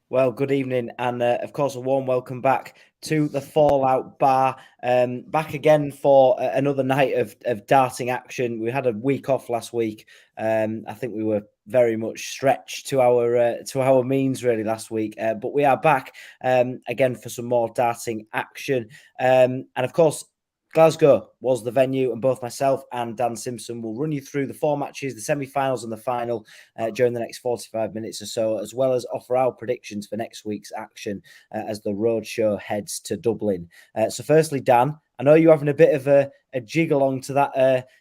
Well, good evening, and of course, a warm welcome back to the Fallout Bar. Back again for another night of darting action. We had a week off last week. I think we were very much stretched to our means really last week, but we are back again for some more darting action. And of course, Glasgow was the venue, and both myself and Dan Simpson will run you through the four matches, the semi-finals and the final during the next 45 minutes or so, as well as offer our predictions for next week's action as the roadshow heads to Dublin. So firstly, Dan, I know you're having a bit of a jig along to that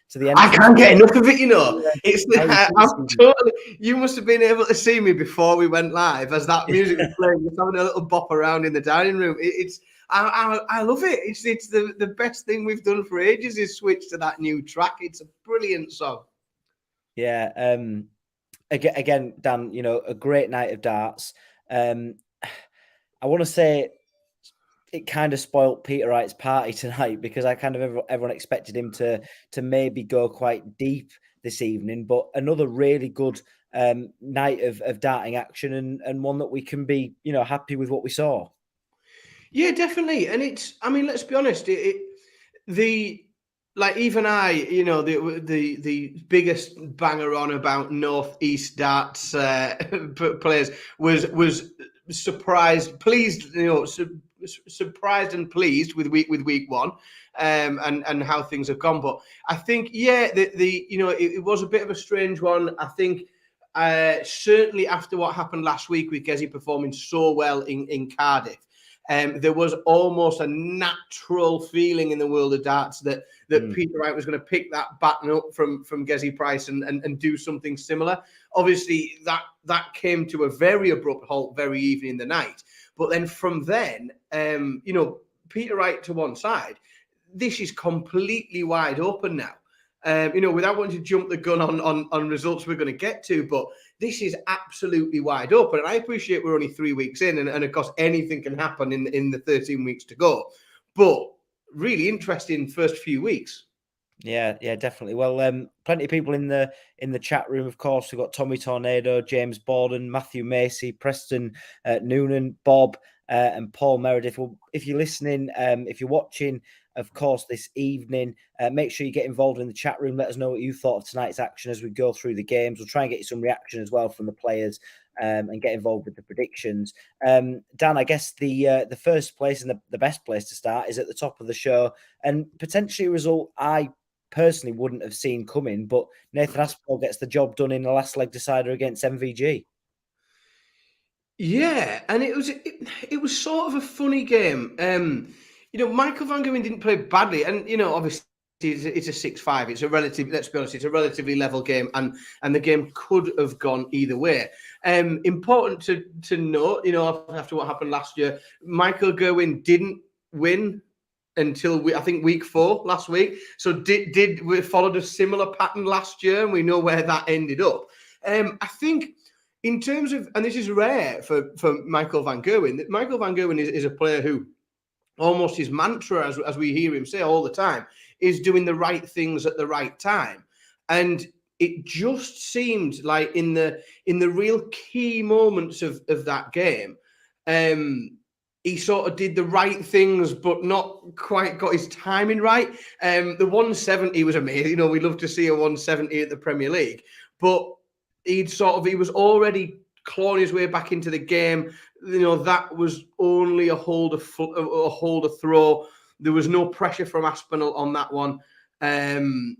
to the end. I can't get enough of it, you know. I'm totally. You must have been able to see me before we went live as that music was playing, just having a little bop around in the dining room. I love it. It's the best thing we've done for ages is switch to that new track. It's a brilliant song. Yeah. Again, Dan, a great night of darts. I want to say it kind of spoilt Peter Wright's party tonight because I kind of everyone expected him to maybe go quite deep this evening, but another really good night of darting action and one that we can be happy with what we saw. Yeah, definitely, and let's be honest. Even I, the biggest banger on about Northeast darts players was surprised, pleased, surprised and pleased with week one, and how things have gone. But I think, it was a bit of a strange one. I think certainly after what happened last week with Gezi performing so well in Cardiff. There was almost a natural feeling in the world of darts that Peter Wright was going to pick that baton up from Gezi Price and do something similar. Obviously, that came to a very abrupt halt very evening in the night. But then from then, Peter Wright to one side, this is completely wide open now. Without wanting to jump the gun on results we're going to get to, but this is absolutely wide open. And I appreciate we're only 3 weeks in, and of course, anything can happen in the 13 weeks to go. But really interesting first few weeks. Yeah, definitely. Well, plenty of people in the chat room, of course. We've got Tommy Tornado, James Borden, Matthew Macy, Preston Noonan, Bob, and Paul Meredith. Well, if you're listening, if you're watching, of course, this evening, make sure you get involved in the chat room. Let us know what you thought of tonight's action as we go through the games. We'll try and get you some reaction as well from the players and get involved with the predictions. Dan, I guess the first place and the best place to start is at the top of the show, and potentially a result I personally wouldn't have seen coming, but Nathan Aspinall gets the job done in the last leg decider against MVG. Yeah, and it was sort of a funny game. Michael Van Gerwen didn't play badly, and obviously it's a 6-5. It's a relative. Let's be honest, it's a relatively level game, and the game could have gone either way. Important to note, after what happened last year, Michael Gerwen didn't win until I think week 4 last week. So we followed a similar pattern last year, and we know where that ended up. I think in terms of, and this is rare for Michael Van Gerwen, that Michael Van Gerwen is a player who almost his mantra, as we hear him say all the time, is doing the right things at the right time. And it just seemed like in the real key moments of that game, he sort of did the right things, but not quite got his timing right. The 170 was amazing. We love to see a 170 at the Premier League, but he was already clawing his way back into the game. That was only a hold of throw. There was no pressure from Aspinall on that one. And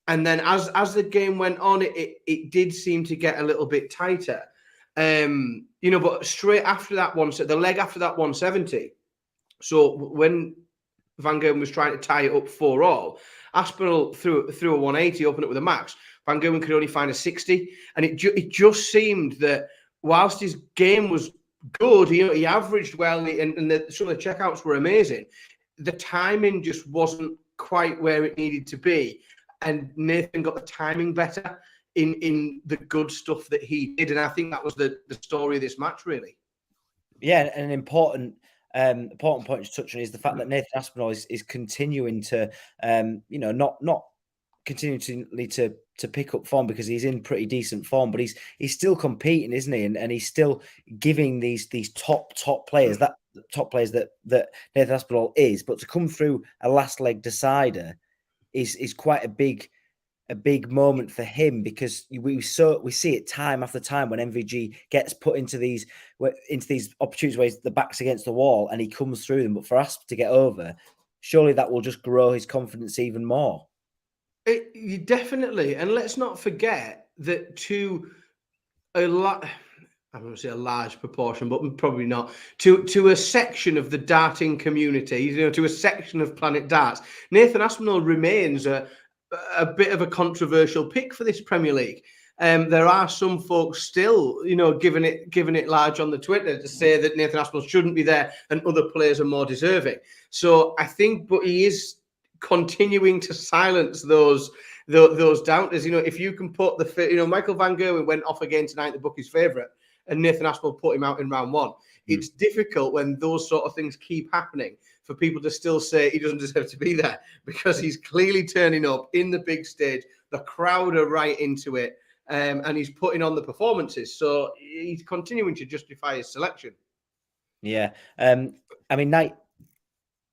then as the game went on, it did seem to get a little bit tighter. But straight after that one, so the leg after that 170. So when Van Gerwen was trying to tie it up 4-all, Aspinall threw a 180, opened it with a max. Van Gerwen could only find a 60, and it just seemed that whilst his game was good, he averaged well, and some of the checkouts were amazing. The timing just wasn't quite where it needed to be, and Nathan got the timing better in the good stuff that he did, and I think that was the story of this match, really. Yeah, an important point to touch on is the fact that Nathan Aspinall is continuing to, not continually to pick up form because he's in pretty decent form, but he's still competing, isn't he? And he's still giving these top players that Nathan Aspinall is, but to come through a last leg decider is quite a big moment for him, because we see it time after time when MVG gets put into these opportunities where the back's against the wall and he comes through them. But for Asp to get over, surely that will just grow his confidence even more. Definitely, and let's not forget that to a lot. I'm going to say a large proportion, but probably not, to a section of the darting community, to a section of Planet Darts, Nathan Aspinall remains a bit of a controversial pick for this Premier League. There are some folks still, giving it large on the Twitter to say that Nathan Aspinall shouldn't be there and other players are more deserving. So I think, but he is continuing to silence those doubters. If you can put Michael van Gerwen went off again tonight, the bookie's favourite, and Nathan Aspinall put him out in round one. It's difficult when those sort of things keep happening for people to still say he doesn't deserve to be there, because he's clearly turning up in the big stage. The crowd are right into it, and he's putting on the performances. So he's continuing to justify his selection. Yeah. I mean,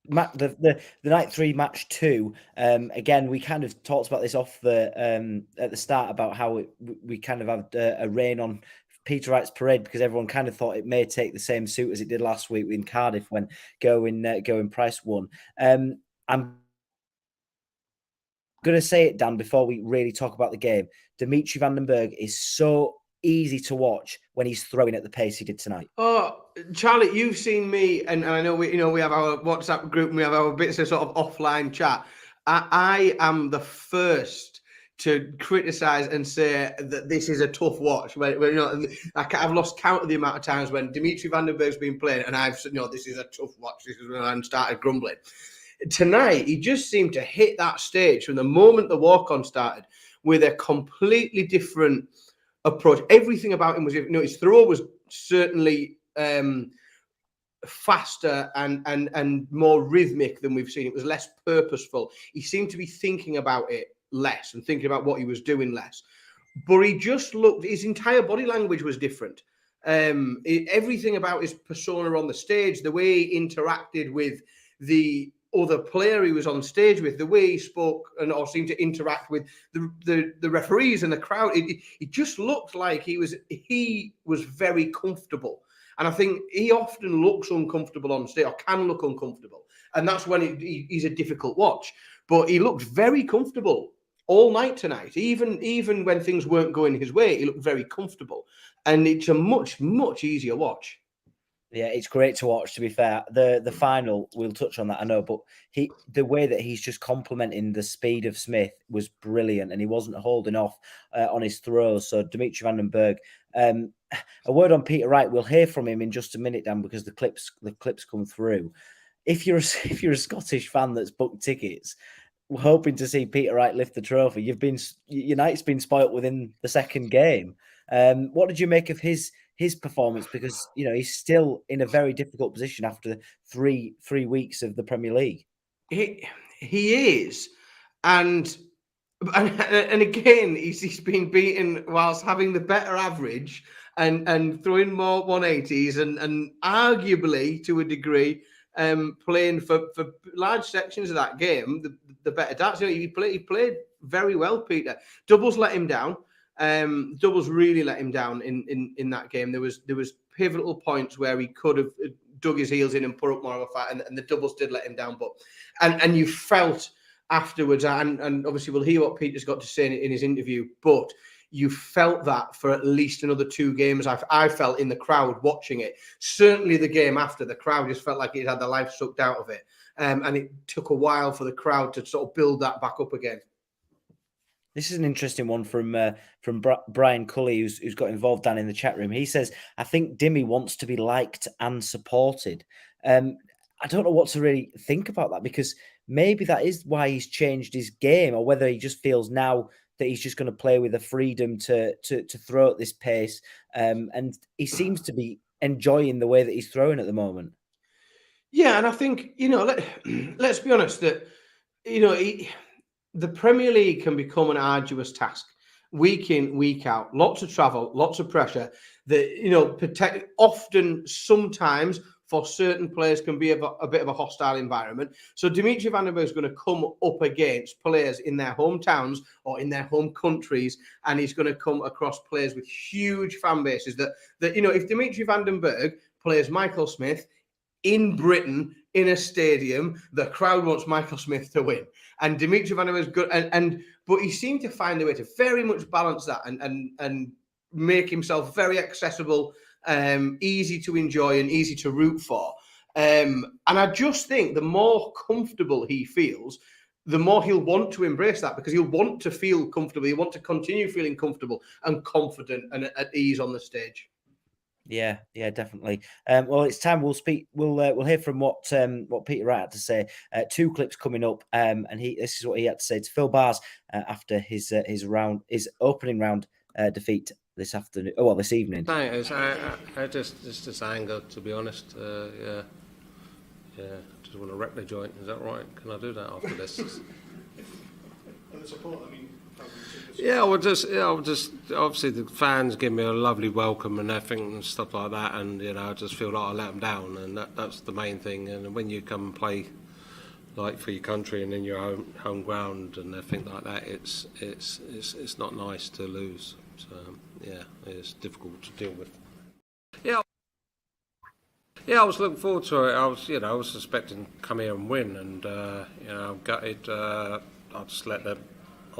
the night 3 match 2, again, we kind of talked about this off at the start about how we kind of had a rain on Peter Wright's parade, because everyone kind of thought it may take the same suit as it did last week in Cardiff when Gerwen Price won. I'm going to say it, Dan, before we really talk about the game. Dimitri Vandenberg is so easy to watch when he's throwing at the pace he did tonight. Oh, Charlie, you've seen me, and I know we have our WhatsApp group and we have our bits of sort of offline chat. I am the first to criticise and say that this is a tough watch. I've lost count of the amount of times when Dimitri Vandenberg's been playing and I've said, this is a tough watch. This is when I started grumbling. Tonight, he just seemed to hit that stage from the moment the walk-on started with a completely different approach. Everything about him was, his throw was certainly faster and more rhythmic than we've seen. It was less purposeful. He seemed to be thinking about it less and thinking about what he was doing less. But he just looked, his entire body language was different. Everything about his persona on the stage, the way he interacted with the other player he was on stage with, the way he spoke or seemed to interact with the referees and the crowd, it just looked like he was very comfortable. And I think he often looks uncomfortable on stage, or can look uncomfortable. And that's when he's a difficult watch. But he looked very comfortable all night tonight. Even when things weren't going his way, he looked very comfortable. And it's a much, much easier watch. Yeah, it's great to watch, to be fair. The final, we'll touch on that, I know, but the way that he's just complementing the speed of Smith was brilliant, and he wasn't holding off on his throws. So Dimitri Vandenberg, a word on Peter Wright. We'll hear from him in just a minute, Dan, because the clips come through. If you're a Scottish fan that's booked tickets, we're hoping to see Peter Wright lift the trophy. Your night's been spoilt within the second game. What did you make of his performance? Because he's still in a very difficult position after three weeks of the Premier League. He is, and again he's been beaten whilst having the better average and throwing more 180s and arguably to a degree playing for large sections of that game the better darts. He played very well, Peter. Doubles let him down. Doubles really let him down in that game. There was pivotal points where he could have dug his heels in and put up more of a fight, and the doubles did let him down. But and you felt afterwards, and obviously we'll hear what Peter's got to say in his interview, but you felt that for at least another 2 games. I felt in the crowd watching it. Certainly the game after, the crowd just felt like it had the life sucked out of it. And it took a while for the crowd to sort of build that back up again. This is an interesting one from Brian Cully, who's got involved down in the chat room. He says, I think Dimmy wants to be liked and supported. I don't know what to really think about that, because maybe that is why he's changed his game, or whether he just feels now that he's just going to play with the freedom to throw at this pace. And he seems to be enjoying the way that he's throwing at the moment. Yeah, and I think, let's be honest, that, the Premier League can become an arduous task, week in, week out. Lots of travel, lots of pressure. Often, sometimes for certain players can be a bit of a hostile environment. So Dimitri Vandenberg is going to come up against players in their hometowns or in their home countries, and he's going to come across players with huge fan bases. That if Dimitri Vandenberg plays Michael Smith in Britain in a stadium, the crowd wants Michael Smith to win. And Dimitri Vandenberg is good, but he seemed to find a way to very much balance that and make himself very accessible, easy to enjoy and easy to root for. And I just think the more comfortable he feels, the more he'll want to embrace that, because he'll want to feel comfortable. He'll want to continue feeling comfortable and confident and at ease on the stage. Yeah, definitely. Well, it's time we'll speak. We'll hear from what Peter Wright had to say. 2 clips coming up, and this is what he had to say to Phil Bars after his opening round defeat this afternoon. Oh, well, this evening. It's just anger, to be honest. Yeah. Just want to wreck the joint. Is that right? Can I do that after this? And the support. I mean. I would just obviously the fans give me a lovely welcome and everything and stuff like that, and I just feel like I let them down, and that's the main thing. And when you come and play like for your country and in your home ground and everything like that, it's not nice to lose. So it's difficult to deal with. I was looking forward to it. I was expecting to come here and win, and I'm gutted. I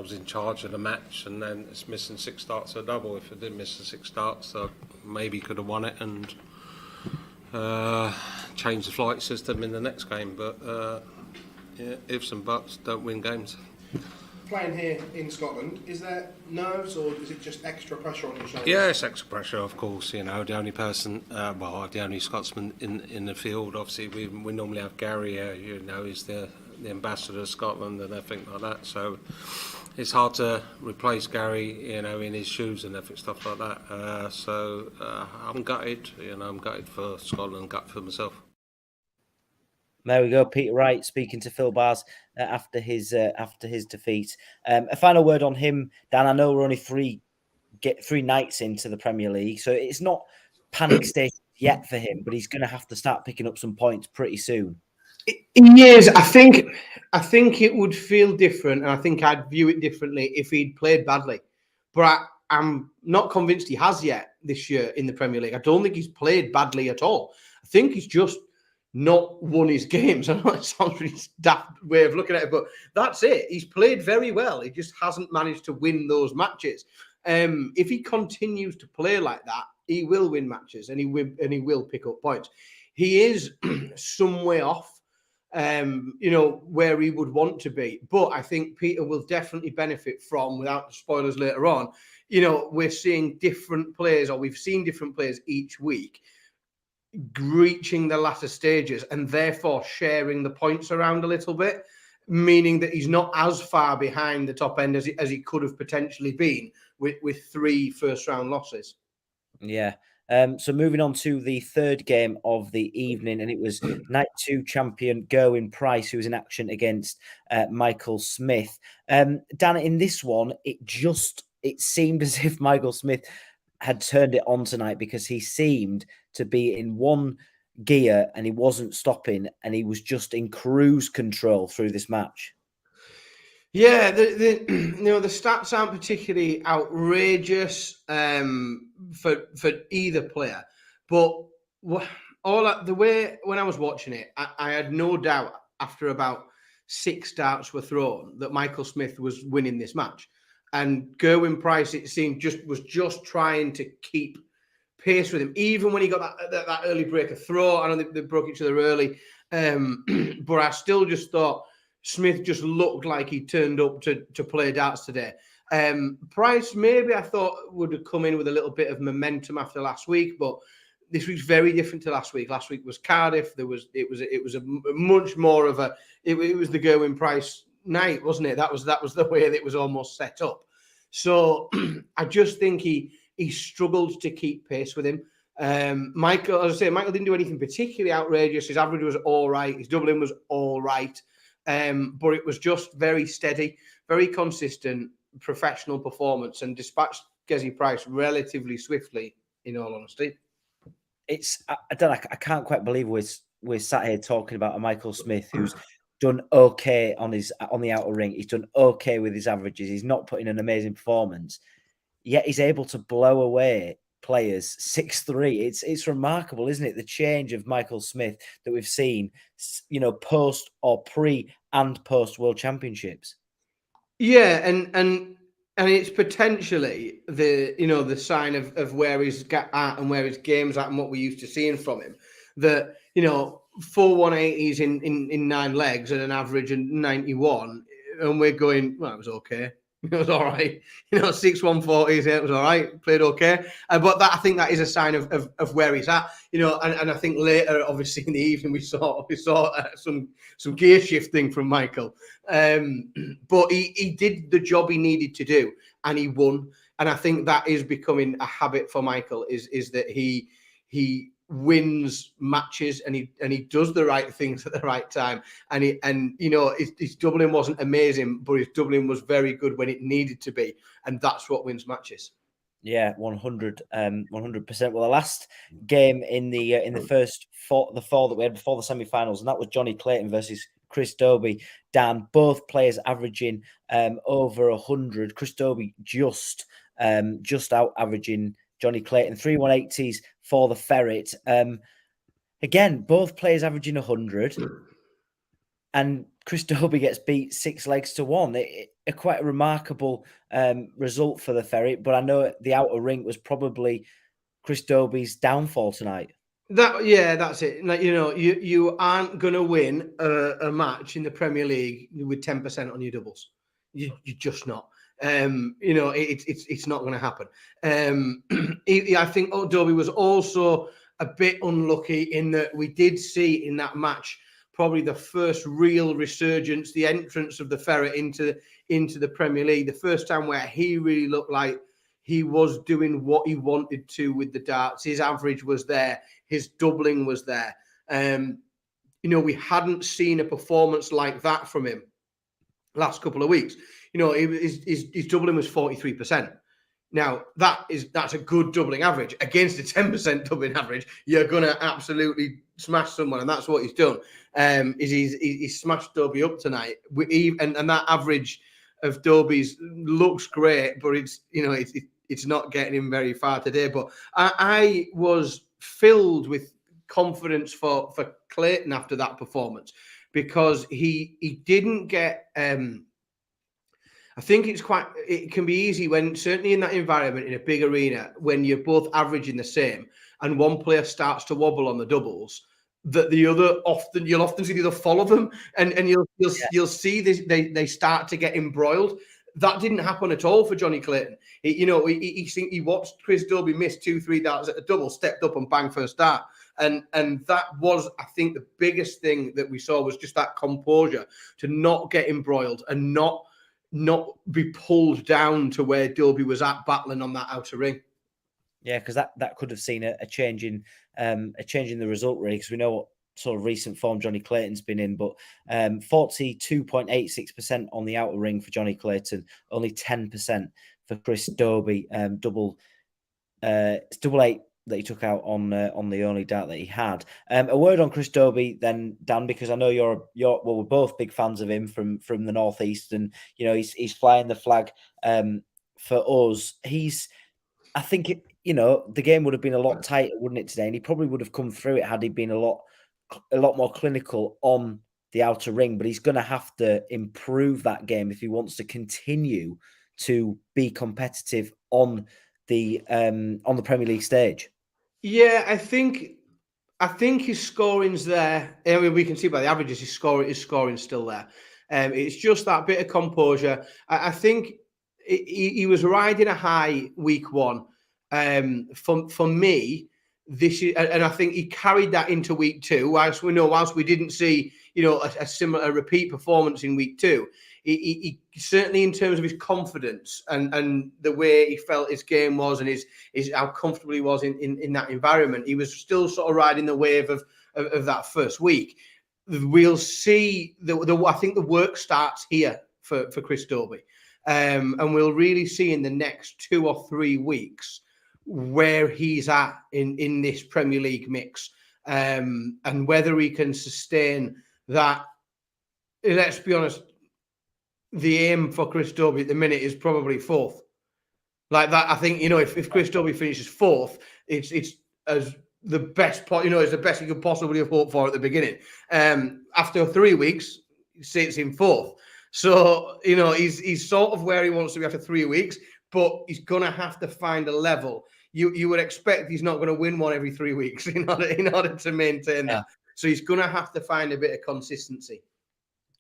was in charge of the match, and then it's missing 6 starts a double. If it didn't miss the 6 starts, I maybe could have won it and changed the flight system in the next game. But ifs and buts don't win games. Playing here in Scotland, is there nerves or is it just extra pressure on your shoulders? Yeah, it's extra pressure, of course. The only person, the only Scotsman in the field. Obviously, we normally have Gary here. He's the ambassador of Scotland and everything like that. So it's hard to replace Gary, in his shoes and everything, stuff like that. So I'm gutted. I'm gutted for Scotland, gutted for myself. There we go, Peter Wright speaking to Phil Bars after his defeat. A final word on him, Dan. I know we're only 3 nights into the Premier League, so it's not panic stage yet for him, but he's going to have to start picking up some points pretty soon. He is. I think it would feel different, and I think I'd view it differently if he'd played badly. But I'm not convinced he has yet this year in the Premier League. I don't think he's played badly at all. I think he's just not won his games. I know it sounds a really daft way of looking at it, but that's it. He's played very well. He just hasn't managed to win those matches. If he continues to play like that, he will win matches and he will pick up points. He is some way off, where he would want to be. But I think Peter will definitely benefit from, without the spoilers later on, we're seeing different players, or we've seen different players each week reaching the latter stages and therefore sharing the points around a little bit, meaning that he's not as far behind the top end as he could have potentially been with 3 first-round losses. Yeah. So moving on to the 3rd game of the evening, and it was Night 2 champion Gerwen Price who was in action against Michael Smith. Dan, in this one, it seemed as if Michael Smith had turned it on tonight, because he seemed to be in one gear and he wasn't stopping, and he was just in cruise control through this match. Yeah, the stats aren't particularly outrageous for either player, but when I was watching it, I had no doubt after about 6 darts were thrown that Michael Smith was winning this match, and Gerwen Price, it seemed, was just trying to keep pace with him, even when he got that early break of throw. I know they broke each other early, but I still just thought Smith just looked like he turned up to play darts today. Price, maybe I thought would have come in with a little bit of momentum after last week, but this week's very different to last week. Last week was Cardiff. It was a much more of it was the Gerwen Price night, wasn't it? That was the way that it was almost set up. So I just think he struggled to keep pace with him. Michael, as I say, Michael didn't do anything particularly outrageous. His average was all right. His doubling was all right. But it was just very steady very consistent, professional performance and dispatched Gezi Price relatively swiftly, in all honesty. I don't know, I can't quite believe we're sat here talking about a Michael Smith who's done okay on the outer ring. He's done okay with his averages. He's not putting an amazing performance, yet he's able to blow away players 6-3. It's remarkable, isn't it? The change of Michael Smith that we've seen, post or pre and post World Championships. Yeah, and it's potentially the sign of where he's at and where his game's at and what we're used to seeing from him. That 4 180s in 9 legs and an average of 91, and we're going, well, it was okay. It was all right. 6 140s, it was all right. Played okay. But I think that is a sign of where he's at. And I think later, obviously in the evening, we saw some gear shifting from Michael. But he did the job he needed to do, and he won. And I think that is becoming a habit for Michael. Is that he wins matches and he does the right things at the right time, and his doubling wasn't amazing, but his doubling was very good when it needed to be, and that's what wins matches. Yeah, 100%. Well, the last game in the first four that we had before the semi-finals, and that was Johnny Clayton versus Chris Dobey. Dan, both players averaging over 100. Chris Dobey just out averaging Johnny Clayton. 3 180s for the Ferret. Again, both players averaging 100, and Chris Dobey gets beat 6 legs to 1. Quite a remarkable result for the Ferret, but I know the outer ring was probably Chris Dobey's downfall tonight. That's it. You aren't going to win a match in the Premier League with 10% on your doubles. You're just not. It's not going to happen. I think Dobey was also a bit unlucky in that we did see in that match probably the first real resurgence, the entrance of the Ferret into the Premier League, the first time where he really looked like he was doing what he wanted to with the darts. His average was there, his doubling was there. We hadn't seen a performance like that from him last couple of weeks. His doubling was 43%. Now that's a good doubling average against a 10% doubling average. You're gonna absolutely smash someone, and that's what he's done. He's smashed Dobey up tonight, and that average of Dobey's looks great, but it's not getting him very far today. But I was filled with confidence for Clayton after that performance, because he didn't get. I think it can be easy when, certainly in that environment, in a big arena, when you're both averaging the same and one player starts to wobble on the doubles, that the other you'll often see the other follow them, and you'll see this, they start to get embroiled. That didn't happen at all for Johnny Clayton. He watched Chris Dobey miss 2-3 darts at a double, stepped up and bang first dart. And that was, I think, the biggest thing that we saw was just that composure to not get embroiled and not be pulled down to where Dobey was at battling on that outer ring. Yeah, because that could have seen a change in the result, really, because we know what sort of recent form Johnny Clayton's been in, but 42.86% on the outer ring for Johnny Clayton, only 10% for Chris Dobey. It's double 8 that he took out on the only dart that he had. A word on Chris Dobey then, Dan, because I know we're both big fans of him from the northeast, and he's flying the flag for us. I think the game would have been a lot tighter, wouldn't it, today? And he probably would have come through it had he been a lot more clinical on the outer ring. But he's going to have to improve that game if he wants to continue to be competitive on the Premier League stage. Yeah, I think his scoring's there. I mean, we can see by the averages his scoring's still there. It's just that bit of composure. I think he was riding a high week one. For me, this is, and I think he carried that into week two. Whilst we didn't see a similar repeat performance in week two, he certainly, in terms of his confidence and the way he felt his game was, and his how comfortable he was in that environment, he was still sort of riding the wave of that first week. We'll see. I think the work starts here for Chris Dobey. And we'll really see in the next 2 or 3 weeks where he's at in this Premier League mix, and whether he can sustain that. Let's be honest, the aim for Chris Dobey at the minute is probably 4th. Like that, I think, if Chris Dobey finishes 4th, it's as the best part, it's the best he could possibly have hoped for at the beginning. After 3 weeks, he sits in 4th. So, he's sort of where he wants to be after 3 weeks, but he's going to have to find a level. You would expect he's not going to win one every 3 weeks in order to maintain that. So he's going to have to find a bit of consistency.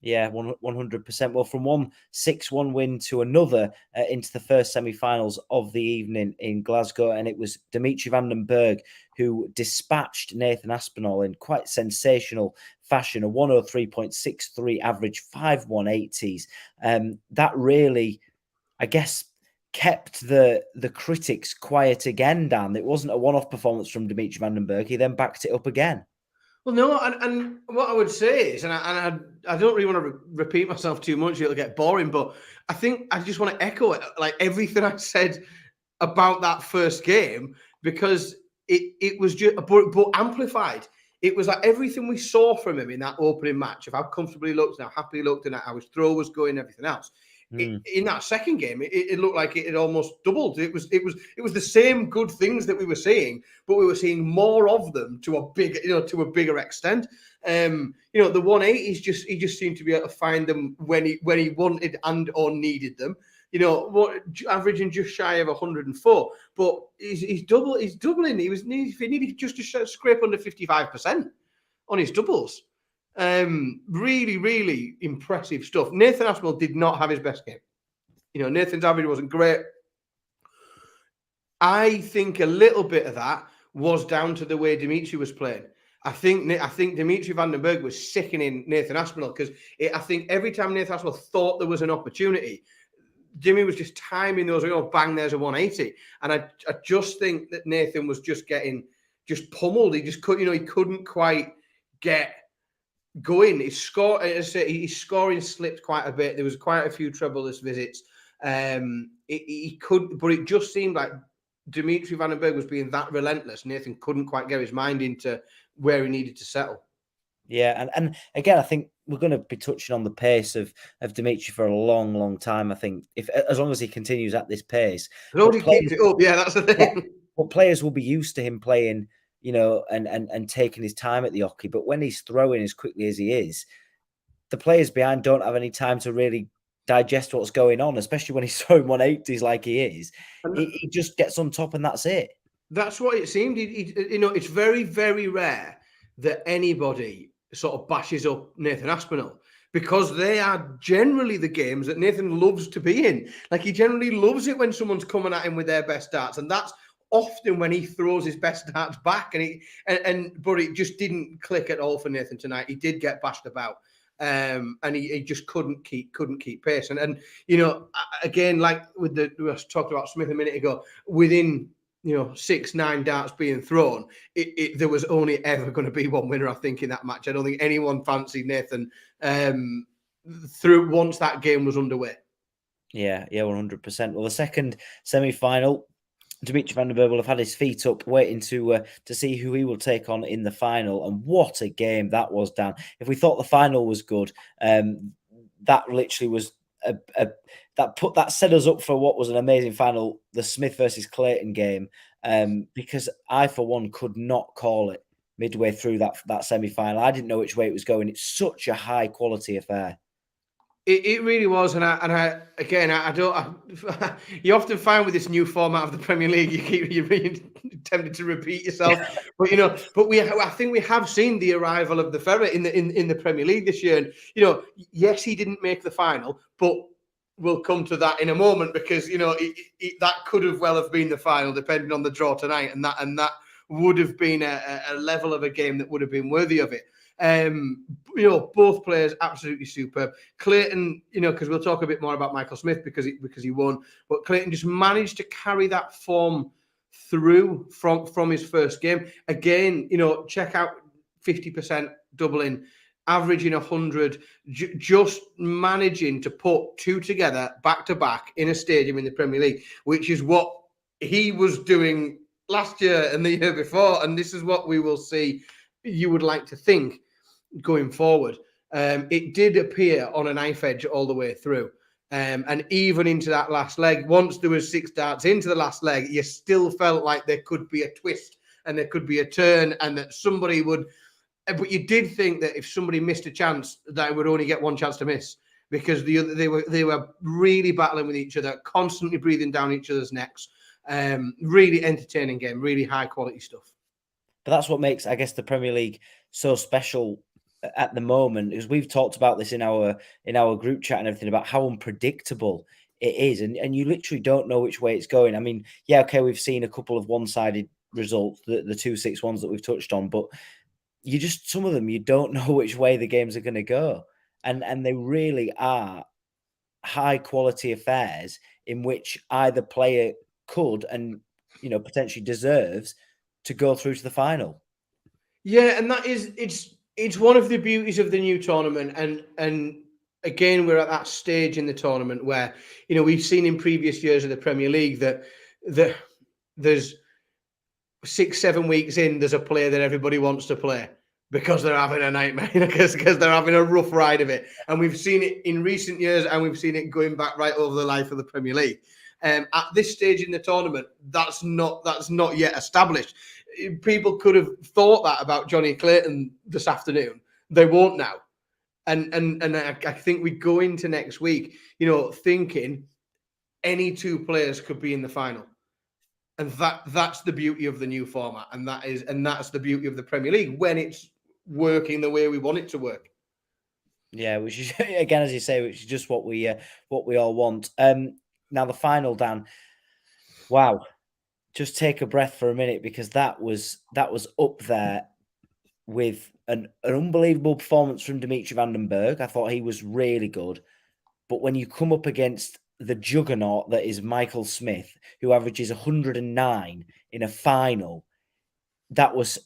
Yeah, 100%. Well, from one 6-1 win to another into the first semi-finals of the evening in Glasgow, and it was Dimitri Vandenberg who dispatched Nathan Aspinall in quite sensational fashion, a 103.63 average, 5 180s. That really, I guess, kept the critics quiet again, Dan. It wasn't a one-off performance from Dimitri Vandenberg. He then backed it up again. Well, no, and what I would say is, and I don't really want to repeat myself too much, it'll get boring, but I think I just want to echo it, like everything I said about that first game, because it was just, but amplified. It was like everything we saw from him in that opening match, of how comfortable he looked and how happy he looked and how his throw was going and everything else. In that second game, it looked like it had almost doubled. It was the same good things that we were seeing, but we were seeing more of them to a bigger extent. The 180s he just seemed to be able to find them when he wanted and or needed them. Averaging just shy of 104, but he's doubling. He needed just to scrape under 55% on his doubles. Really, really impressive stuff. Nathan Aspinall did not have his best game. Nathan's average wasn't great. I think a little bit of that was down to the way Dimitri was playing. I think Dimitri Vandenberg was sickening Nathan Aspinall, because I think every time Nathan Aspinall thought there was an opportunity, Jimmy was just timing those, bang, there's a 180. And I just think that Nathan was just getting pummeled. He just couldn't, he couldn't quite get going. His scoring slipped quite a bit. There was quite a few troubleless visits. He could, but it just seemed like Dimitri Vandenberg was being that relentless. Nathan couldn't quite get his mind into where he needed to settle. Yeah, and again, I think we're going to be touching on the pace of Dimitri for a long, long time. I think as long as he continues at this pace, as long as he keeps it up, that's the thing. But players will be used to him playing, and taking his time at the hockey. But when he's throwing as quickly as he is, the players behind don't have any time to really digest what's going on, especially when he's throwing 180s like he is. He just gets on top and that's it. That's what it seemed. It's very, very rare that anybody sort of bashes up Nathan Aspinall, because they are generally the games that Nathan loves to be in. Like, he generally loves it when someone's coming at him with their best darts, and that's often when he throws his best darts back. But it just didn't click at all for Nathan tonight. He did get bashed about, and he just couldn't keep pace. And again, like we talked about Smith a minute ago, within 6-9 darts being thrown, there was only ever going to be one winner, I think, in that match. I don't think anyone fancied Nathan through once that game was underway. Yeah, 100%. Well, the second semi-final, Dimitri Vandenberg will have had his feet up, waiting to see who he will take on in the final. And what a game that was, Dan. If we thought the final was good, that literally was that set us up for what was an amazing final, the Smith versus Clayton game, because I, for one, could not call it midway through that semi-final. I didn't know which way it was going. It's such a high quality affair. It really was, and I you often find with this new format of the Premier League, you're really tempted to repeat yourself. But I think we have seen the arrival of the ferret in the Premier League this year. And yes, he didn't make the final, but we'll come to that in a moment, because that could have well have been the final, depending on the draw tonight, and that would have been a level of a game that would have been worthy of it. Both players absolutely superb. Clayton, because we'll talk a bit more about Michael Smith because he won, but Clayton just managed to carry that form through from his first game. Again, check out 50% doubling. averaging 100, just managing to put two together back to back in a stadium in the Premier League, which is what he was doing last year and the year before. And this is what we will see, you would like to think, going forward. It did appear on a knife edge all the way through. And even into that last leg, once there was 6 darts into the last leg, you still felt like there could be a twist and there could be a turn and that somebody would... But you did think that if somebody missed a chance, that would only get one chance to miss, because they were really battling with each other, constantly breathing down each other's necks. Really entertaining game, really high quality stuff. But that's what makes, I guess, the Premier League so special at the moment, is we've talked about this in our group chat and everything about how unpredictable it is, and you literally don't know which way it's going. I mean, yeah, okay, we've seen a couple of one-sided results, the 2-6 ones that we've touched on, but you just, some of them, you don't know which way the games are going to go. And they really are high quality affairs in which either player could and, potentially deserves to go through to the final. Yeah, and that is, it's one of the beauties of the new tournament. And again, we're at that stage in the tournament where, we've seen in previous years of the Premier League that there's 6-7 weeks in, there's a player that everybody wants to play because they're having a nightmare, because they're having a rough ride of it. And we've seen it in recent years, and we've seen it going back right over the life of the Premier League. At this stage in the tournament, that's not yet established. People could have thought that about Johnny Clayton this afternoon. They won't now. And I think we go into next week, thinking any two players could be in the final. And that's the beauty of the new format, and that's the beauty of the Premier League when it's working the way we want it to work. Yeah, which is, again, as you say, which is just what we all want. Now the final, Dan. Wow, just take a breath for a minute, because that was up there with an unbelievable performance from Dimitri Vandenberg. I thought he was really good, but when you come up against the juggernaut that is Michael Smith, who averages 109 in a final, that was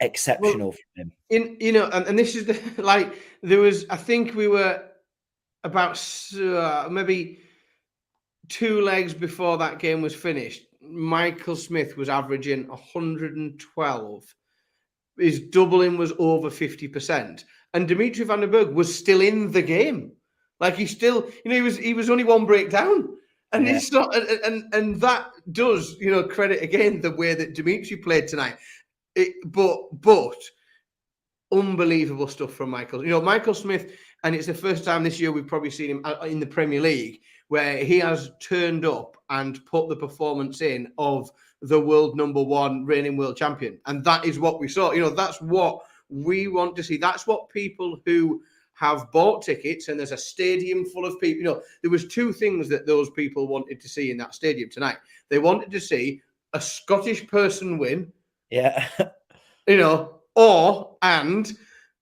exceptional for him. And this is there was, I think we were about maybe 2 legs before that game was finished. Michael Smith was averaging 112. His doubling was over 50%, and Dimitri Vandenberg was still in the game. Like, he still, he was only one breakdown, and it's not, and that does, credit again the way that Dimitri played tonight. But unbelievable stuff from Michael. Michael Smith, and it's the first time this year we've probably seen him in the Premier League where he has turned up and put the performance in of the world #1 reigning world champion, and that is what we saw. That's what we want to see. That's what people who have bought tickets, and there's a stadium full of people. There was 2 things that those people wanted to see in that stadium tonight. They wanted to see a Scottish person win. Yeah. And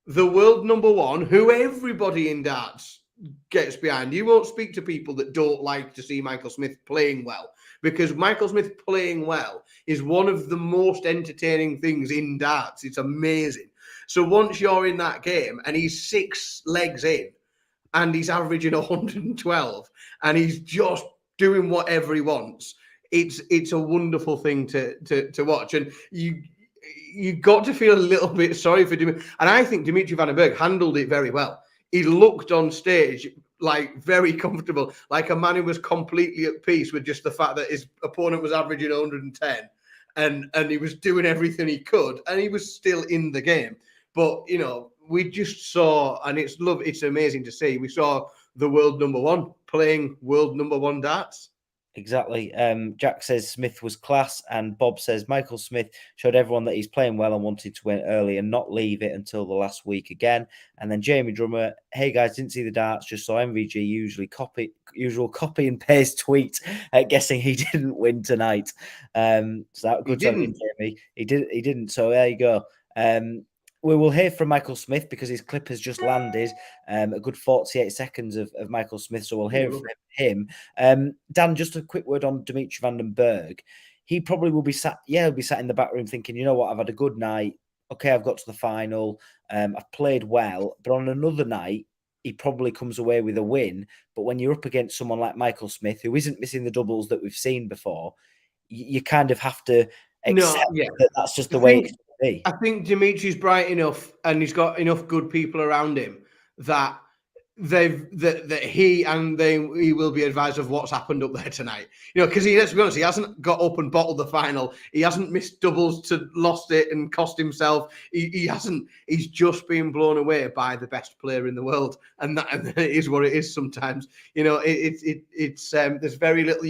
the world #1, who everybody in darts gets behind. You won't speak to people that don't like to see Michael Smith playing well, because Michael Smith playing well is one of the most entertaining things in darts. It's amazing. So once you're in that game and he's 6 legs in and he's averaging 112 and he's just doing whatever he wants, it's a wonderful thing to watch. And you got to feel a little bit sorry for Dimitri. And I think Dimitri Vandenberg handled it very well. He looked on stage like very comfortable, like a man who was completely at peace with just the fact that his opponent was averaging 110 and he was doing everything he could, and he was still in the game. But, we just saw, and it's amazing to see, we saw the world #1 playing world #1 darts. Exactly. Jack says Smith was class, and Bob says Michael Smith showed everyone that he's playing well and wanted to win early and not leave it until the last week again. And then Jamie Drummer, hey guys, didn't see the darts, just saw MVG usual copy and paste tweet guessing he didn't win tonight. So that good time, Jamie. He didn't. So there you go. We will hear from Michael Smith because his clip has just landed. A good 48 seconds of Michael Smith. So we'll hear from him. Dan, just a quick word on Dimitri Vandenberg. He probably will be sat in the back room thinking, you know what, I've had a good night. okay, I've got to the final, I've played well, but on another night, he probably comes away with a win. But when you're up against someone like Michael Smith, who isn't missing the doubles that we've seen before, you kind of have to accept that that's just the way it's going to be. I think Dimitri's bright enough and he's got enough good people around him that he will be advised of what's happened up there tonight. Because let's be honest, he hasn't got up and bottled the final. He hasn't missed doubles to lost it and cost himself. He hasn't. He's just been blown away by the best player in the world, and it is what it is. Sometimes, there's very little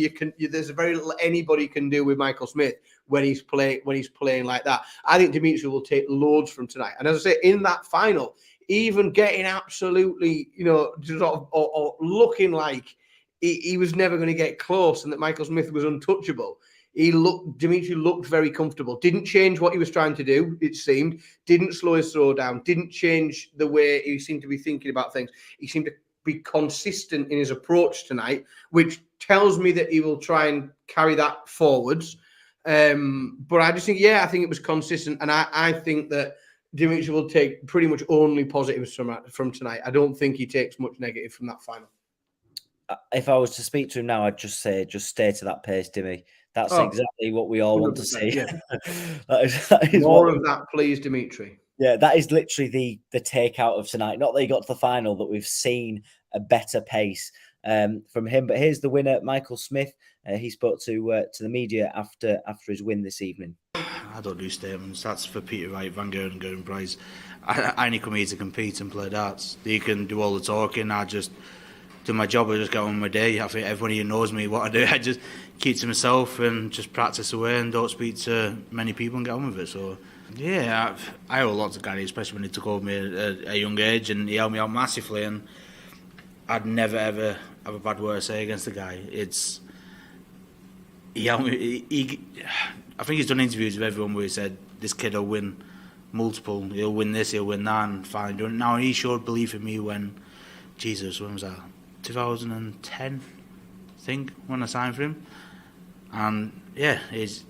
there's very little anybody can do with Michael Smith when he's playing like that. I think Dimitri will take loads from tonight, and as I say, in that final, even getting absolutely, sort of or looking like he was never going to get close and that Michael Smith was untouchable. Dimitri looked very comfortable. Didn't change what he was trying to do, it seemed. Didn't slow his throw down. Didn't change the way he seemed to be thinking about things. He seemed to be consistent in his approach tonight, which tells me that he will try and carry that forwards. But I just think, I think it was consistent. And I think that Dimitri will take pretty much only positives from tonight. I don't think he takes much negative from that final. If I was to speak to him now, I'd just say, just stay to that pace, Dimmy. That's exactly what we all want to see. Yeah. that is more of that, please, Dimitri. Yeah, that is literally the takeout of tonight. Not that he got to the final, that we've seen a better pace from him. But here's the winner, Michael Smith. He spoke to the media after his win this evening. I don't do statements. That's for Peter Wright, Van Gerwen, and Gerwen Price. I only come here to compete and play darts. They can do all the talking. I just do my job. I just get on with my day. I think everybody who knows me, what I do, I just keep to myself and just practice away and don't speak to many people and get on with it. So, yeah, I owe a lot to Gary, especially when he took over me at a young age, and he helped me out massively. And I'd never ever have a bad word to say against the guy. He helped me. I think he's done interviews with everyone where he said this kid will win multiple. He'll win this, he'll win that, and finally done it. Now he showed belief in me when was that? 2010, I think, when I signed for him. And yeah, he's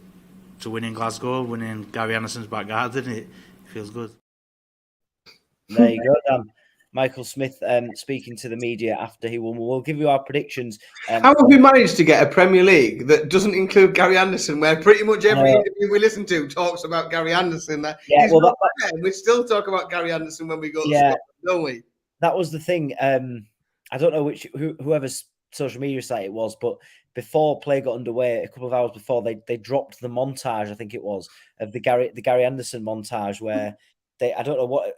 to win in Glasgow, winning Gary Anderson's back garden. It feels good. There you go, Dan. Michael Smith speaking to the media after he won. We'll give you our predictions. How have we managed to get a Premier League that doesn't include Gary Anderson, where pretty much every interview we listen to talks about Gary Anderson? We still talk about Gary Anderson when we go to Scotland, don't we? That was the thing. I don't know whoever's social media site it was, but before play got underway, a couple of hours before, they dropped the montage, I think it was, of the Gary Anderson montage where I don't know what,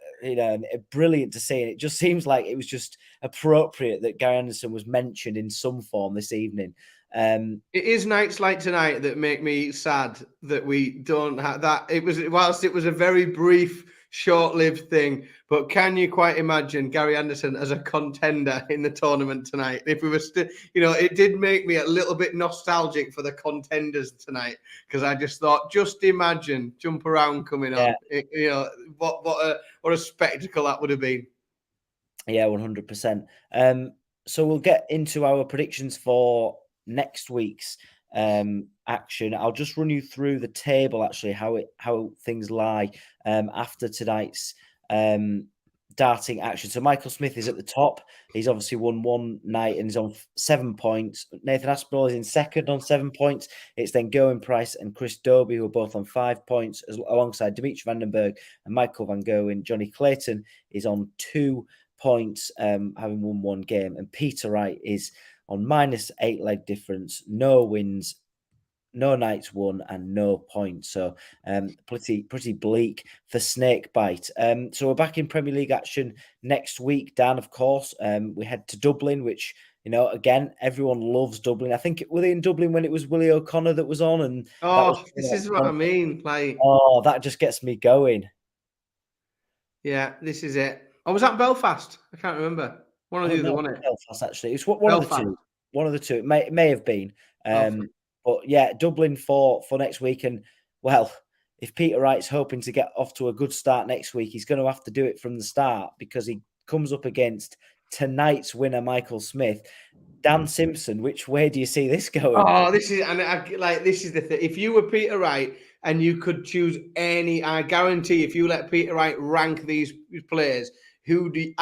brilliant to see. And it just seems like it was just appropriate that Gary Anderson was mentioned in some form this evening. It is nights like tonight that make me sad that we don't have that. Whilst it was a very brief, short-lived thing, but can you quite imagine Gary Anderson as a contender in the tournament tonight? If we were still, it did make me a little bit nostalgic for the contenders tonight, because I just thought, just imagine Jump Around coming on. What a spectacle that would have been. Yeah, 100%. So we'll get into our predictions for next week's action. I'll just run you through the table, actually, how things lie after tonight's darting action. So Michael Smith is at the top. He's obviously won one night and he's on 7 points. Nathan Aspinall is in second on 7 points. It's then Gerwen Price and Chris Dobey, who are both on 5 points, alongside Dimitri Vandenberg and Michael Van Gerwen. Johnny Clayton is on 2 points, having won one game. And Peter Wright is on -8 leg difference, no wins, no nights won, and no points. So pretty bleak for Snakebite. So we're back in Premier League action next week, Dan, of course. We head to Dublin, which, again, everyone loves Dublin. I think were they in Dublin when it was Willie O'Connor that was on? And this is what I mean. That just gets me going. Yeah, this is it. Oh, was that Belfast? I can't remember. One of the other, wasn't it? Belfast, actually. It's one of the two. One of the two. It may have been. But yeah, Dublin for next week. And well, if Peter Wright's hoping to get off to a good start next week, he's going to have to do it from the start, because he comes up against tonight's winner, Michael Smith. Dan Simpson, which way do you see this going? Oh, this is the thing. If you were Peter Wright and you could choose any, I guarantee, if you let Peter Wright rank these players, who do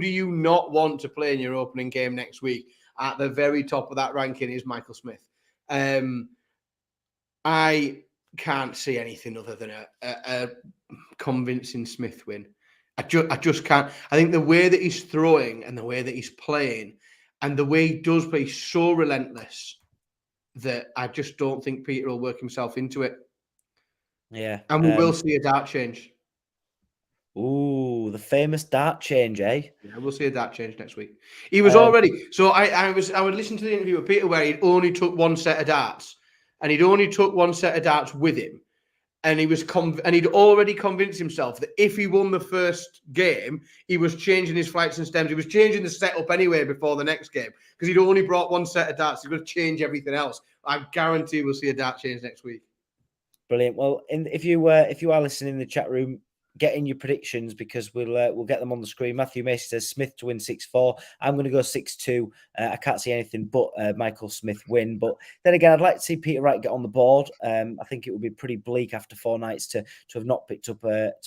you not want to play in your opening game next week? At the very top of that ranking is Michael Smith. I can't see anything other than a convincing Smith win. I just can't. I think the way that he's throwing and the way that he's playing and the way he does play, he's so relentless that I just don't think Peter will work himself into it. Yeah. And we will see a dart change. Ooh, the famous dart change, eh? Yeah, we'll see a dart change next week. He was already. So I would listen to the interview with Peter where he'd only took one set of darts, and he'd only took one set of darts with him, and he'd already convinced himself that if he won the first game, he was changing his flights and stems. He was changing the setup anyway before the next game because he'd only brought one set of darts. He's going to change everything else. I guarantee we'll see a dart change next week. Brilliant. Well, if you are listening in the chat room, get in your predictions because we'll get them on the screen. Matthew Macy says Smith to win 6-4. I'm going to go 6-2. I can't see anything but Michael Smith win. But then again, I'd like to see Peter Wright get on the board. I think it would be pretty bleak after 4 nights to have not picked up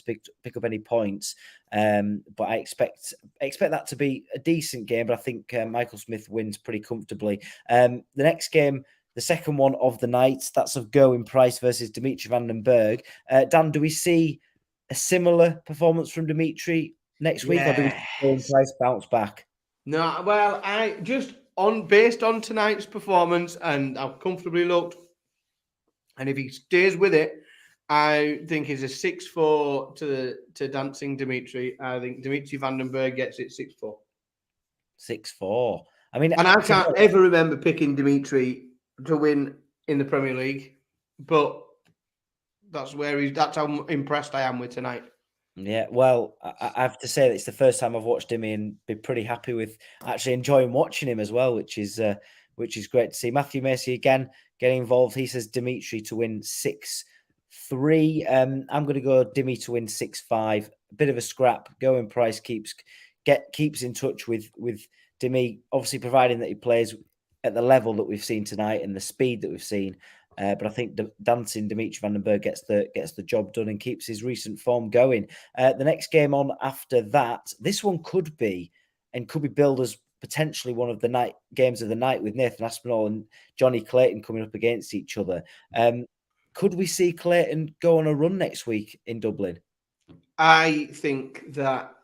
pick up any points. But I expect that to be a decent game. But I think Michael Smith wins pretty comfortably. The next game, the second one of the night, that's of Gerwen Price versus Dimitri Vandenberg. Dan, do we see a similar performance from Dimitri next week, or do we see Gerwen Price bounce back? No, well, based on tonight's performance and how comfortably looked, and if he stays with it, I think it's a 6-4 to dancing Dimitri. I think Dimitri Vandenberg gets it 6-4. 6-4. I mean, and I can't ever remember picking Dimitri to win in the Premier League, but that's how impressed I am with tonight. Yeah, well, I have to say that it's the first time I've watched him and be pretty happy with actually enjoying watching him as well, which is great to see. Matthew Macy again getting involved. He says Dimitri to win 6-3. I'm going to go Dimi to win 6-5. A bit of a scrap. Gerwen Price keeps in touch with Dimi, obviously providing that he plays at the level that we've seen tonight and the speed that we've seen. But I think dancing Dimitri Vandenberg gets the job done and keeps his recent form going. The next game on after that, this one could be billed as potentially one of the games of the night with Nathan Aspinall and Johnny Clayton coming up against each other. Could we see Clayton go on a run next week in Dublin? I think that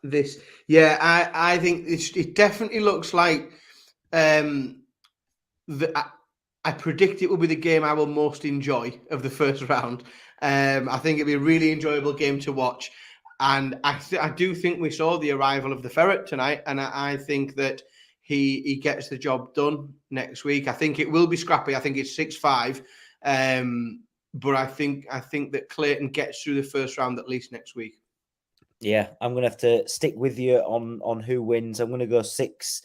I think it definitely looks like I predict it will be the game I will most enjoy of the first round. I think it'll be a really enjoyable game to watch. And I do think we saw the arrival of the Ferret tonight. And I think that he gets the job done next week. I think it will be scrappy. I think it's 6-5. But I think that Clayton gets through the first round at least next week. Yeah, I'm going to have to stick with you on who wins. I'm going to go 6-3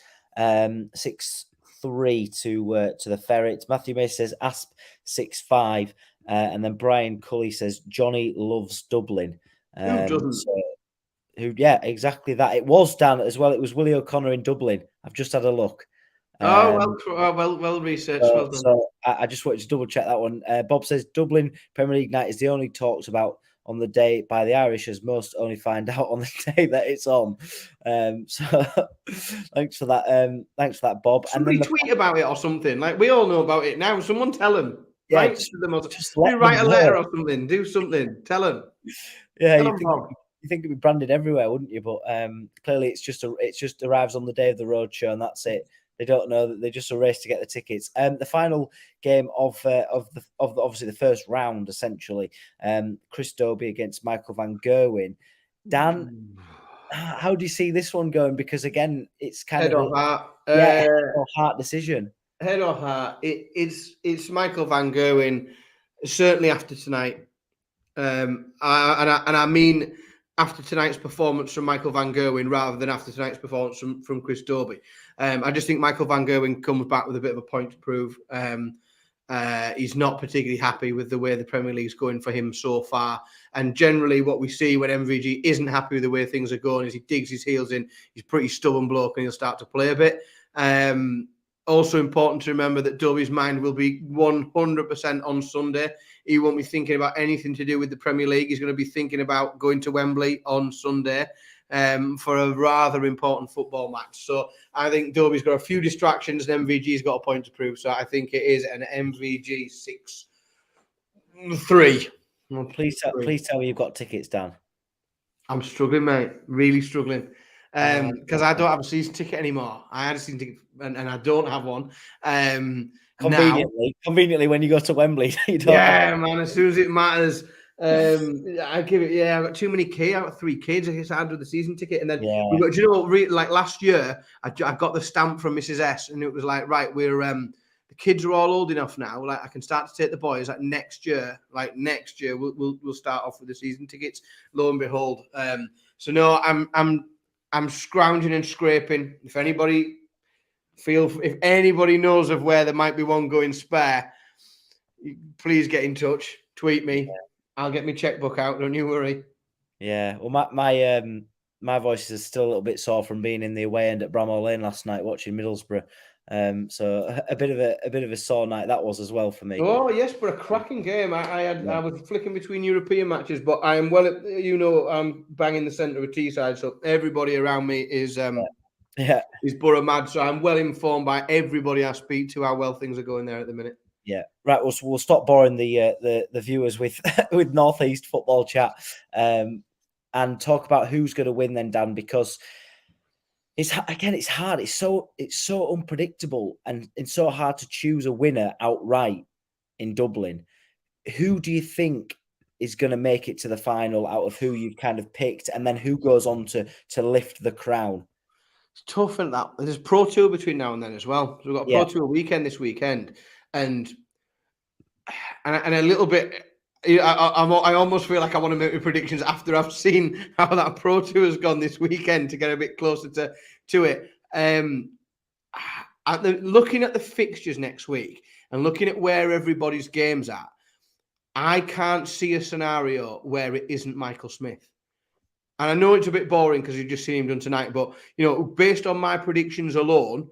to the Ferret. Matthew May says Asp 6-5, and then Brian Cully says Johnny loves Dublin. Who doesn't? Yeah, exactly that. It was Dan as well. It was Willie O'Connor in Dublin. I've just had a look. Well researched. Well done. So I just wanted to double check that one. Bob says Dublin Premier League night is the only talked about on the day by the Irish, as most only find out on the day that it's on. So thanks for that. Thanks for that, Bob. Somebody tweet about it or something. Like, we all know about it now. Someone tell them. Yeah, write to them. Write a letter or something. Do something. Tell them. Yeah, you think it'd be branded everywhere, wouldn't you? But clearly, it just arrives on the day of the road show, and that's it. They don't know that they just a race to get the tickets. The final game of obviously the first round, essentially, Chris Dobey against Michael Van Gerwen. Dan, how do you see this one going? Because again, it's kind head of or heart. Head or heart decision. Head or heart. It's Michael Van Gerwen. Certainly after tonight, and I mean after tonight's performance from Michael Van Gerwen rather than after tonight's performance from Chris Dobey. I just think Michael Van Gerwen comes back with a bit of a point to prove. He's not particularly happy with the way the Premier League's going for him so far. And generally what we see when MVG isn't happy with the way things are going is he digs his heels in. He's a pretty stubborn bloke and he'll start to play a bit. Also important to remember that Dobey's mind will be 100% on Sunday. He won't be thinking about anything to do with the Premier League. He's going to be thinking about going to Wembley on Sunday for a rather important football match. So I think Dobey's got a few distractions and MVG's got a point to prove. So I think it is an MVG 6-3. Well, please tell me you've got tickets, Dan. I'm struggling, mate. Really struggling. Because I don't have a season ticket anymore. I had a season ticket and I don't have one. Conveniently, when you go to Wembley, you don't. Yeah, man. As soon as it matters, I give it. Yeah, I've got too many kids. I've got 3 kids. I guess I had with the season ticket, and then we got. Do you know what? Like last year, I got the stamp from Mrs. S, and it was like, right, we're the kids are all old enough now. Like I can start to take the boys. Like next year, we'll start off with the season tickets. Lo and behold, so no, I'm scrounging and scraping. If anybody knows of where there might be one going spare, please get in touch. Tweet me. Yeah. I'll get my checkbook out. Don't you worry. Yeah. Well, my voice is still a little bit sore from being in the away end at Bramall Lane last night watching Middlesbrough. So a bit of a sore night that was as well for me. Oh yes, but a cracking game. I was flicking between European matches, but I am I'm banging the centre of Teesside, so everybody around me is Borough mad. So I'm well informed by everybody I speak to how well things are going there at the minute. Yeah, right. We'll stop boring the viewers with with Northeast football chat, and talk about who's going to win then, Dan, because it's hard. It's so unpredictable and so hard to choose a winner outright in Dublin. Who do you think is going to make it to the final out of who you've kind of picked, and then who goes on to lift the crown? It's tough, isn't that? There's Pro Tour between now and then as well. So we've got a Pro Tour weekend this weekend, and a little bit. I almost feel like I want to make my predictions after I've seen how that Pro Tour has gone this weekend to get a bit closer to it. Looking at the fixtures next week and looking at where everybody's games at, I can't see a scenario where it isn't Michael Smith. And I know it's a bit boring because you've just seen him done tonight, but based on my predictions alone,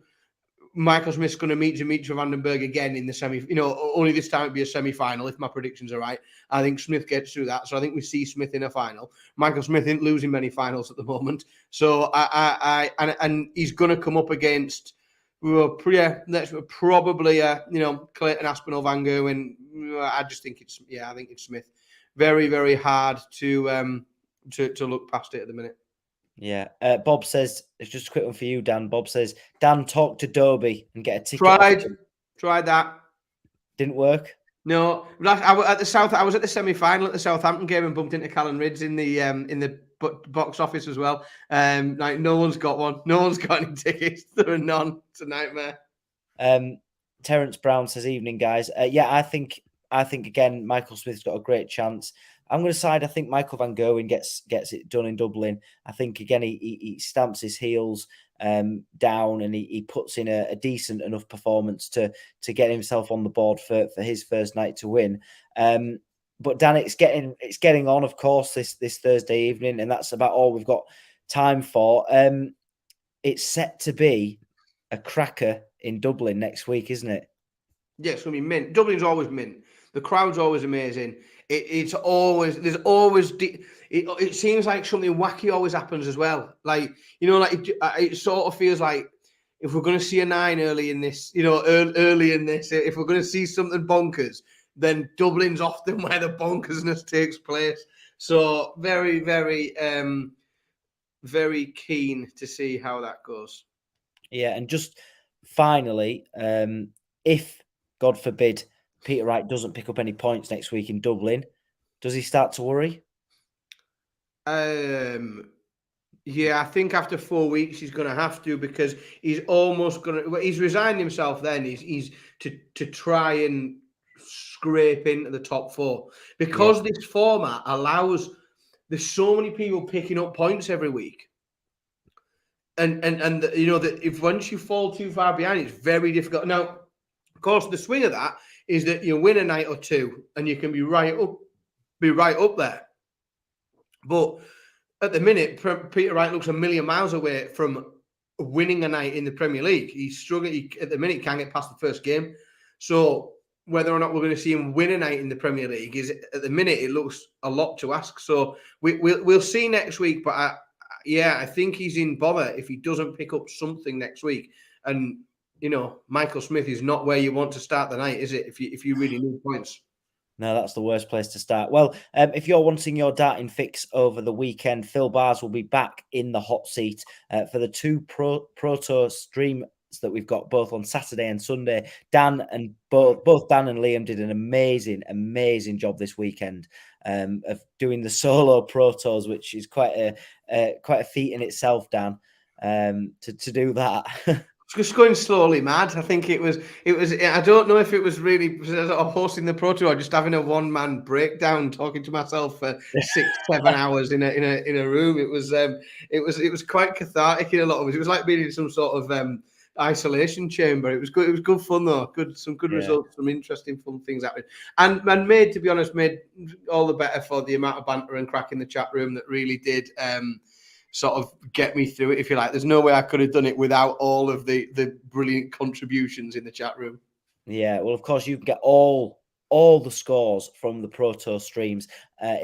Michael Smith's going to meet Dimitri Vandenberg again in the semi. Only this time it'd be a semi-final if my predictions are right. I think Smith gets through that, so I think we see Smith in a final. Michael Smith isn't losing many finals at the moment, so and he's going to come up against probably Clayton, Aspinall, Van Gerwen. I think it's Smith. Very, very hard to look past it at the minute. Yeah. Bob says, it's just a quick one for you, Dan. Bob says, Dan, talk to Dobey and get a ticket. Tried that. Didn't work? No. I was at the semi-final at the Southampton game and bumped into Callum Ridds in the box office as well. No one's got one. No one's got any tickets. There are none. It's a nightmare. Terence Brown says, evening, guys. I think again, Michael Smith's got a great chance. I'm going to side. I think Michael Van Gerwen gets it done in Dublin. I think again he stamps his heels down and he puts in a decent enough performance to get himself on the board for his first night to win. But Dan, it's getting on, of course, this Thursday evening, and that's about all we've got time for. It's set to be a cracker in Dublin next week, isn't it? Yeah, it's going to be mint. Dublin's always mint. The crowd's always amazing. It seems like something wacky always happens as well. It sort of feels like if we're going to see a 9 early in this, if we're going to see something bonkers, then Dublin's often where the bonkersness takes place. So very, very, very keen to see how that goes. Yeah, and just finally, if God forbid Peter Wright doesn't pick up any points next week in Dublin, does he start to worry? Yeah, I think after 4 weeks he's going to have to, because he's almost going to. Well, he's resigned himself. Then he's to try and scrape into the top 4 because this format allows. There's so many people picking up points every week, and that if once you fall too far behind, it's very difficult. Now, of course, the swing of that is that you win a night or two and you can be right up there. But at the minute, Peter Wright looks a million miles away from winning a night in the Premier League. He's struggling. At the minute, he can't get past the first game. So whether or not we're going to see him win a night in the Premier League is, at the minute, it looks a lot to ask. So we'll see next week. But I think he's in bother if he doesn't pick up something next week. And Michael Smith is not where you want to start the night, is it? If you really need points. No, that's the worst place to start. Well, if you're wanting your darting fix over the weekend, Phil Bars will be back in the hot seat for the two Pro Tour streams that we've got both on Saturday and Sunday. Both Dan and Liam did an amazing job this weekend of doing the solo Pro Tours, which is quite a feat in itself, Dan, to do that. Just going slowly mad. I think it was. I don't know if it was really hosting the Pro Tour or just having a one-man breakdown, talking to myself for 6-7 hours in a room. It was quite cathartic in a lot of ways. It was like being in some sort of isolation chamber. It was good. It was good fun though. Some good results, some interesting fun things happening, and made all the better for the amount of banter and crack in the chat room that really did. Sort of get me through it, if you like. There's no way I could have done it without all of the brilliant contributions in the chat room. Yeah, well, of course, you can get all the scores from the Pro Tour streams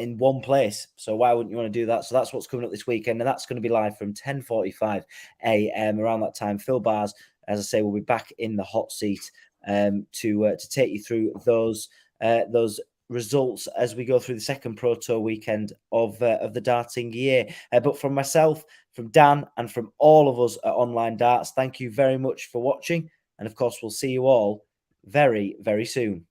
in one place. So why wouldn't you want to do that? So that's what's coming up this weekend, and that's going to be live from 10:45 a.m. Around that time. Phil Bars, as I say, will be back in the hot seat to take you through those results as we go through the second Pro Tour weekend of the darting year. But from myself, from Dan, and from all of us at Online Darts, thank you very much for watching. And of course, we'll see you all very, very soon.